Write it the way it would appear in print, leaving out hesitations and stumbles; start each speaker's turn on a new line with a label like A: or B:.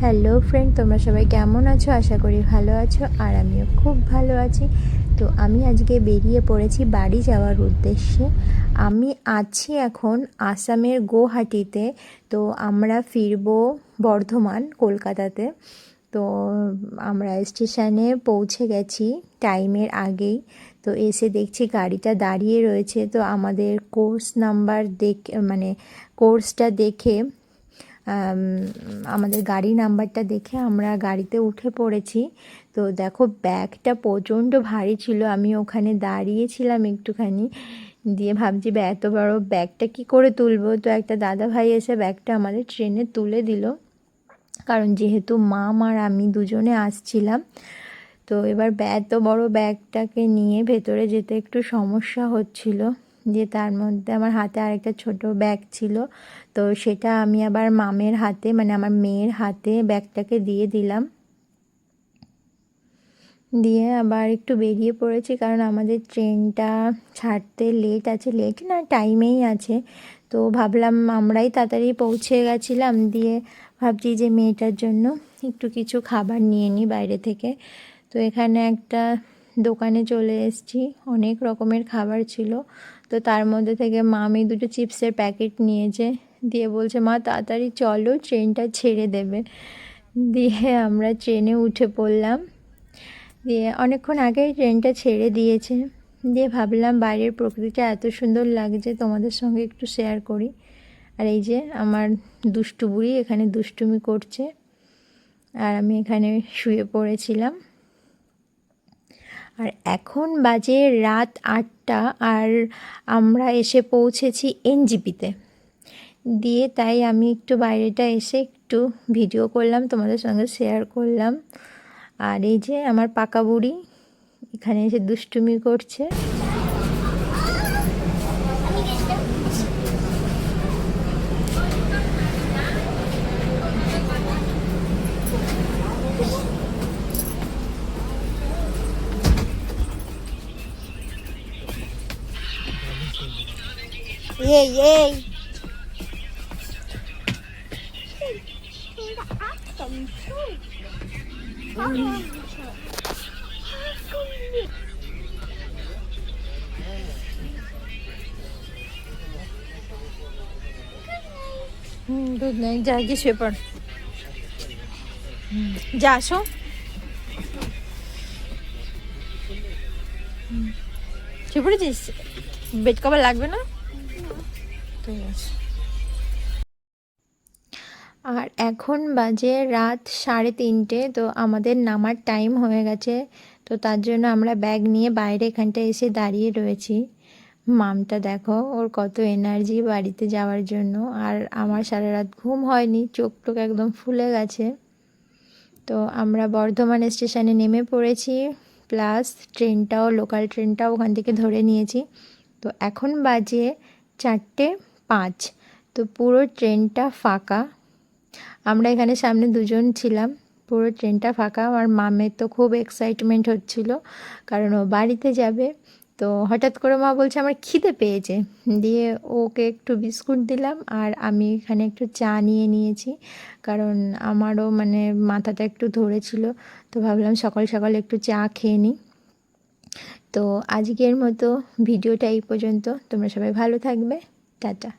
A: Hello friend, তোমরা সবাই কেমন আছো? আশা করি ভালো আছো, আর আমিও খুব ভালো আছি। তো আমি আজকে বেরিয়ে পড়েছি বাড়ি যাওয়ার উদ্দেশ্যে। আমি আছি এখন আসামের গুয়াহাটিতে। তো আমরা ফিরবো বর্ধমান, কলকাতাতে। তো আমরা স্টেশনে পৌঁছে গেছি টাইমের আগেই। তো এসে দেখছি গাড়িটা দাঁড়িয়ে রয়েছে। তো আমাদের কোর্স নাম্বার মানে কোর্সটা দেখে, আমাদের গাড়ি নাম্বারটা দেখে আমরা গাড়িতে উঠে পড়েছি। তো দেখো, ব্যাগটা প্রচণ্ড ভারী ছিল। আমি ওখানে দাঁড়িয়েছিলাম একটুখানি, দিয়ে ভাবছি এত বড় ব্যাগটা কি করে তুলবো। তো একটা দাদা ভাই এসে ব্যাগটা আমাদের ট্রেনে তুলে দিল, কারণ যেহেতু মাম আর আমি দুজনে আসছিলাম। তো এবার এত বড় ব্যাগটাকে নিয়ে ভেতরে যেতে একটু সমস্যা হচ্ছিল। যে তার মধ্যে আমার হাতে আরেকটা ছোট ব্যাগ ছিল। তো সেটা আমি আবার মামের হাতে, মানে আমার মেয়ের হাতে ব্যাগটাকে দিয়ে দিলাম। দিয়ে আবার একটু বেরিয়ে পড়েছি, কারণ আমাদের ট্রেনটা ছাড়তে লেট আছে, লেট না টাইমেই আছে। তো ভাবলাম আমরাই তাড়াতাড়ি পৌঁছে গেছিলাম, দিয়ে ভাবছি যে মেয়েটার জন্য একটু কিছু খাবার নিয়ে নিই বাইরে থেকে। তো এখানে একটা দোকানে চলে এসেছি, অনেক রকমের খাবার ছিল। তো তার মধ্যে থেকে মামি দুটো চিপসের প্যাকেট নিয়েছে, দিয়ে বলছে মা তাড়াতাড়ি চলো, ট্রেনটা ছেড়ে দেবে। দিয়ে আমরা ট্রেনে উঠে পড়লাম। দিয়ে অনেকক্ষণ আগেই ট্রেনটা ছেড়ে দিয়েছে। দিয়ে ভাবলাম বাইরের প্রকৃতিটা এত সুন্দর লাগছে, তোমাদের সঙ্গে একটু শেয়ার করি। আর এই যে আমার দুষ্টু বুড়ি এখানে দুষ্টুমি করছে, আর আমি এখানে শুয়ে পড়েছিলাম। আর এখন বাজে রাত 8টা, আর আমরা এসে পৌঁছেছি এনজিপিতে। দিয়ে তাই আমি একটু বাইরেটা এসে একটু ভিডিও করলাম, তোমাদের সঙ্গে শেয়ার করলাম। আর এই যে আমার পাকা বুড়ি এখানে এসে দুষ্টুমি করছে। এই এই দুধ নেই, যা গিয়ে শুয়ে পড়। যা আসো। শুয়ে পড়েছিস? বেড কভার লাগবে না? ঠিক আছে। আর এখন বাজে রাত 3:30। তো আমাদের নামার টাইম হয়ে গেছে। তো তার জন্য আমরা ব্যাগ নিয়ে বাইরে এখানটায় এসে দাঁড়িয়ে রয়েছি। মামটা দেখো, ওর কত এনার্জি বাড়িতে যাওয়ার জন্য। আর আমার সারা রাত ঘুম হয়নি, চোখ টোক একদম ফুলে গেছে। তো আমরা বর্ধমান স্টেশনে নেমে পড়েছি, প্লাস ট্রেনটাও, লোকাল ট্রেনটাও ওখান থেকে ধরে নিয়েছি। তো এখন বাজে 4:05। তো পুরো ট্রেনটা ফাঁকা। আমরা এখানে সামনে দুজন ছিলাম, পুরো ট্রেনটা ফাঁকা। আমার মামের তো খুব এক্সাইটমেন্ট হচ্ছিল, কারণ ও বাড়িতে যাবে। তো হঠাৎ করে মা বলছে আমার খিদে পেয়েছে, দিয়ে ওকে একটু বিস্কুট দিলাম, আর আমি এখানে একটু চা নিয়ে নিয়েছি, কারণ আমারও মানে মাথাটা একটু ধরেছিল। তো ভাবলাম সকাল সকাল একটু চা খেয়ে নিই। তো আজকের মতো ভিডিওটা এই পর্যন্ত। তোমরা সবাই ভালো থাকবে, টাটা।